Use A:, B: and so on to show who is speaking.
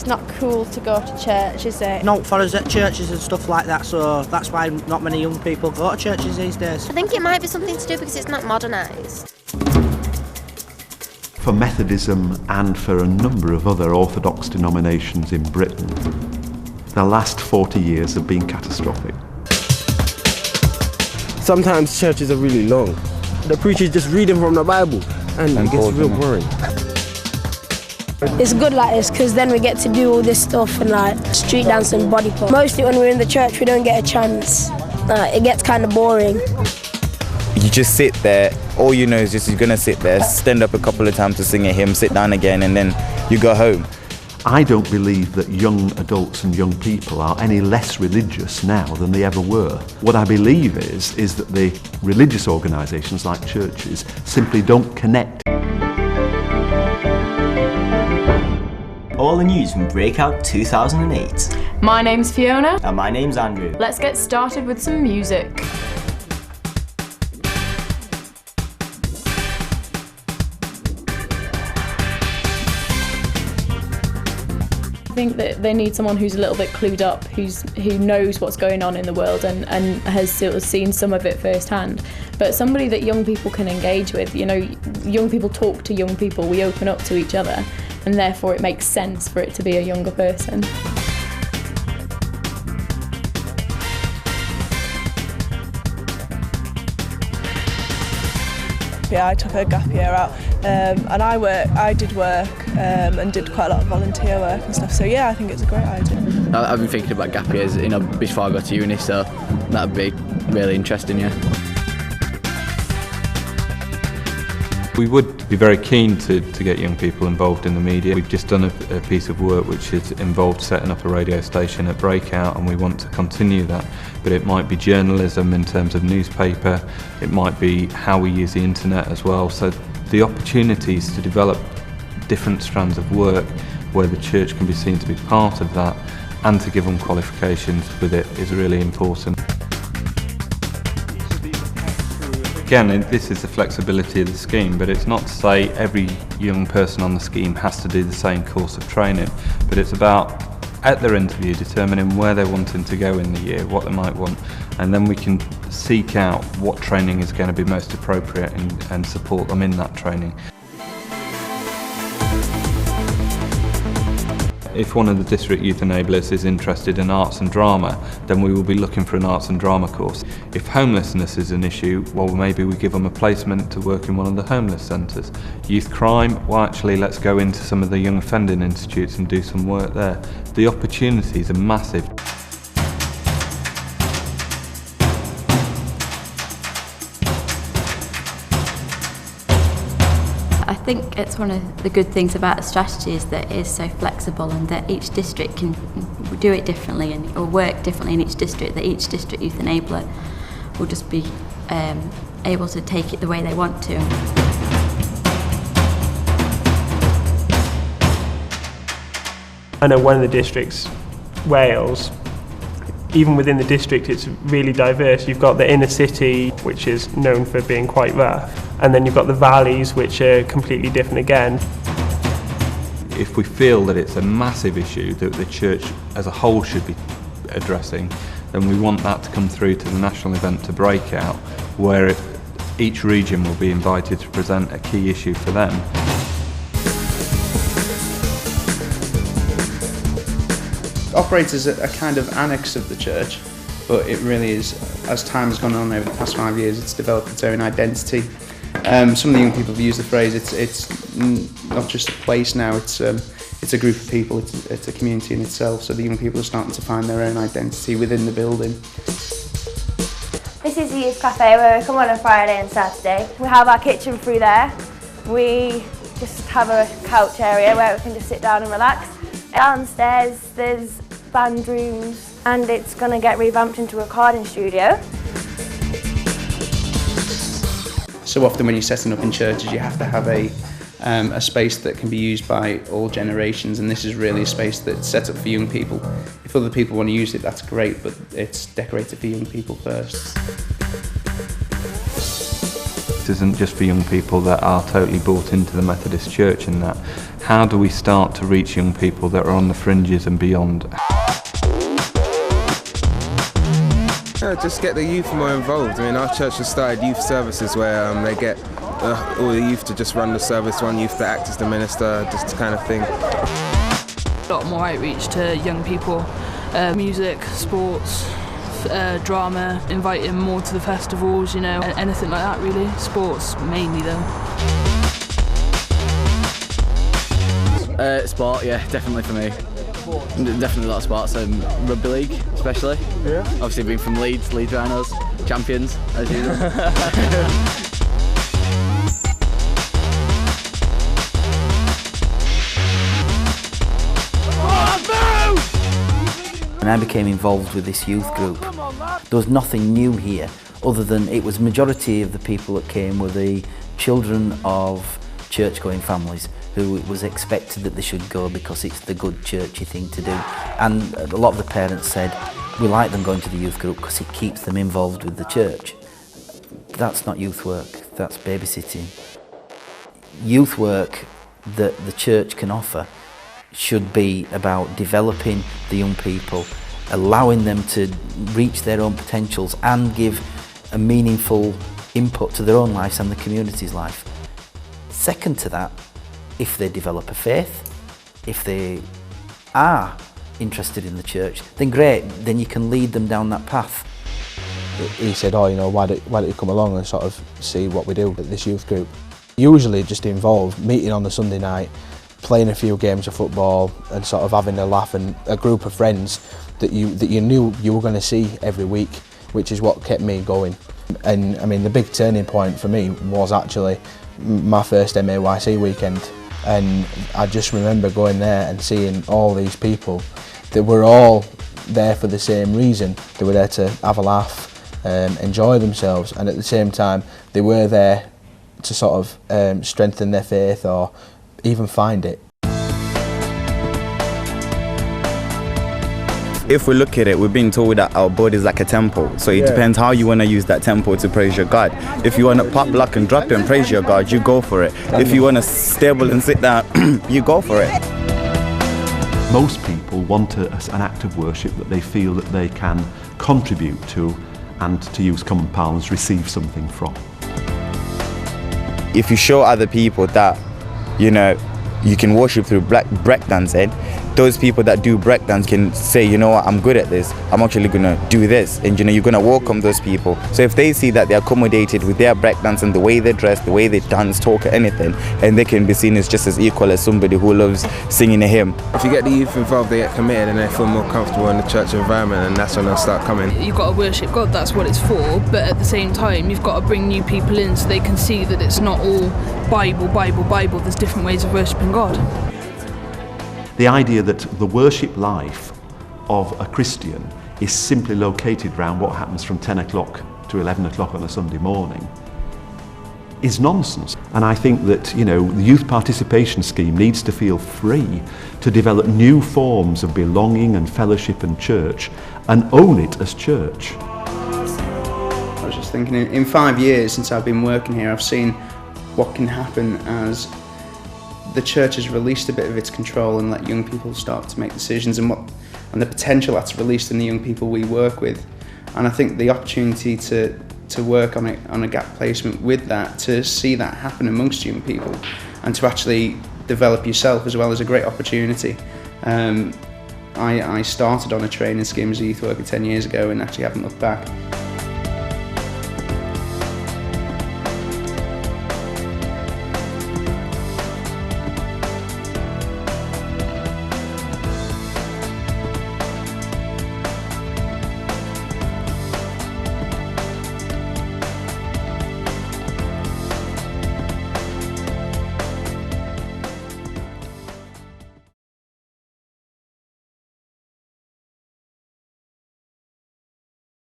A: it's not cool to go to church, is it?
B: Not for us at churches and stuff like that, so that's why not many young people go to churches these days.
C: I think it might be something to do because it's not modernised.
D: For Methodism and for a number of other Orthodox denominations in Britain, the last 40 years have been catastrophic.
E: Sometimes churches are really long. The preacher's just reading from the Bible and it gets real boring.
F: It's good like this because then we get to do all this stuff and like street dance and body pop. Mostly when we're in the church we don't get a chance. It gets kind of boring.
G: You just sit there, all you know is just you're going to sit there, stand up a couple of times to sing a hymn, sit down again and then you go home.
D: I don't believe that young adults and young people are any less religious now than they ever were. What I believe is that the religious organisations like churches simply don't connect.
H: All the news from Breakout 2008.
I: My name's Fiona.
H: And my name's Andrew.
I: Let's get started with some music. I think that they need someone who's a little bit clued up, who knows what's going on in the world and has sort of seen some of it firsthand. But somebody that young people can engage with. You know, young people talk to young people, we open up to each other, and therefore it makes sense for it to be a younger person.
J: Yeah, I took a gap year out and I did work and did quite a lot of volunteer work and stuff, so yeah, I think it's a great idea.
K: I've been thinking about gap years, before I got to uni, so that'd be really interesting, yeah.
L: We would be very keen to get young people involved in the media. We've just done a piece of work which has involved setting up a radio station at Breakout, and we want to continue that. But it might be journalism in terms of newspaper, it might be how we use the internet as well. So the opportunities to develop different strands of work where the church can be seen to be part of that and to give them qualifications with it is really important. Again, this is the flexibility of the scheme, but it's not to say every young person on the scheme has to do the same course of training, but it's about, at their interview, determining where they're wanting to go in the year, what they might want, and then we can seek out what training is going to be most appropriate and support them in that training. If one of the district youth enablers is interested in arts and drama, then we will be looking for an arts and drama course. If homelessness is an issue, well, maybe we give them a placement to work in one of the homeless centres. Youth crime, well, actually let's go into some of the young offending institutes and do some work there. The opportunities are massive.
M: I think it's one of the good things about the strategy is that it is so flexible and that each district can do it differently or work differently in each district, that each district youth enabler will just be able to take it the way they want to.
N: I know one of the districts, Wales, even within the district it's really diverse. You've got the inner city, which is known for being quite rough, and then you've got the valleys, which are completely different again.
L: If we feel that it's a massive issue that the church as a whole should be addressing, then we want that to come through to the national event to Breakout, where each region will be invited to present a key issue for them.
O: Operates as a kind of annex of the church, but it really is, as time has gone on over the past 5 years, it's developed its own identity. Some of the young people have used the phrase, it's not just a place now, it's a group of people, it's a community in itself, so the young people are starting to find their own identity within the building.
P: This is the Youth Cafe where we come on a Friday and Saturday. We have our kitchen through there. We just have a couch area where we can just sit down and relax. Downstairs there's band rooms and it's going to get revamped into a recording studio.
O: So often when you're setting up in churches you have to have a space that can be used by all generations, and this is really a space that's set up for young people. If other people want to use it, that's great, but it's decorated for young people first.
L: isn't just for young people that are totally bought into the Methodist Church and that. How do we start to reach young people that are on the fringes and beyond?
E: Yeah, just get the youth more involved. I mean, our church has started youth services where they get all the youth to just run the service, one youth to act as the minister, just kind of thing.
Q: A lot more outreach to young people, music, sports, drama, inviting more to the festivals, you know, anything like that really. Sports mainly though.
K: Sport, yeah, definitely for me. Definitely a lot of sports, rugby league especially. Yeah. Obviously being from Leeds Rhinos, champions as usual.
R: When I became involved with this youth group, there was nothing new here other than it was majority of the people that came were the children of church-going families who it was expected that they should go because it's the good churchy thing to do. And a lot of the parents said, we like them going to the youth group because it keeps them involved with the church. That's not youth work, that's babysitting. Youth work that the church can offer should be about developing the young people, allowing them to reach their own potentials and give a meaningful input to their own lives and the community's life. Second to that, if they develop a faith, if they are interested in the church, then great, then you can lead them down that path.
B: He said, oh, you know, why don't you come along and sort of see what we do at this youth group. Usually just involved meeting on the Sunday night, playing a few games of football and sort of having a laugh, and a group of friends that you knew you were going to see every week, which is what kept me going. And I mean, the big turning point for me was actually my first MAYC weekend, and I just remember going there and seeing all these people that were all there for the same reason. They were there to have a laugh, enjoy themselves, and at the same time they were there to sort of strengthen their faith or even find it.
G: If we look at it, we've been told that our body is like a temple, so it depends how you want to use that temple to praise your God. If you want to pop, lock and drop it and praise your God, you go for it. If you want to stable and sit down, you go for it.
D: Most people want an act of worship that they feel that they can contribute to, and to use common parlance, receive something from.
G: If you show other people that, you know, you can worship through breakdancing, those people that do breakdance can say, you know what, I'm good at this, I'm actually going to do this, and you know, you're going to welcome those people. So if they see that they're accommodated with their breakdance and the way they dress, the way they dance, talk, or anything, and they can be seen as just as equal as somebody who loves singing a hymn.
E: If you get the youth involved, they get committed and they feel more comfortable in the church environment, and that's when they'll start coming.
Q: You've got to worship God, that's what it's for, but at the same time you've got to bring new people in so they can see that it's not all Bible, Bible, Bible, there's different ways of worshipping God.
D: The idea that the worship life of a Christian is simply located around what happens from 10 o'clock to 11 o'clock on a Sunday morning is nonsense. And I think that, you know, the youth participation scheme needs to feel free to develop new forms of belonging and fellowship and church and own it as church.
O: I was just thinking, in 5 years since I've been working here, I've seen what can happen as the church has released a bit of its control and let young people start to make decisions, and the potential that's released in the young people we work with. And I think the opportunity to work on a gap placement with that, to see that happen amongst young people and to actually develop yourself as well, is a great opportunity. I started on a training scheme as a youth worker 10 years ago and actually haven't looked back.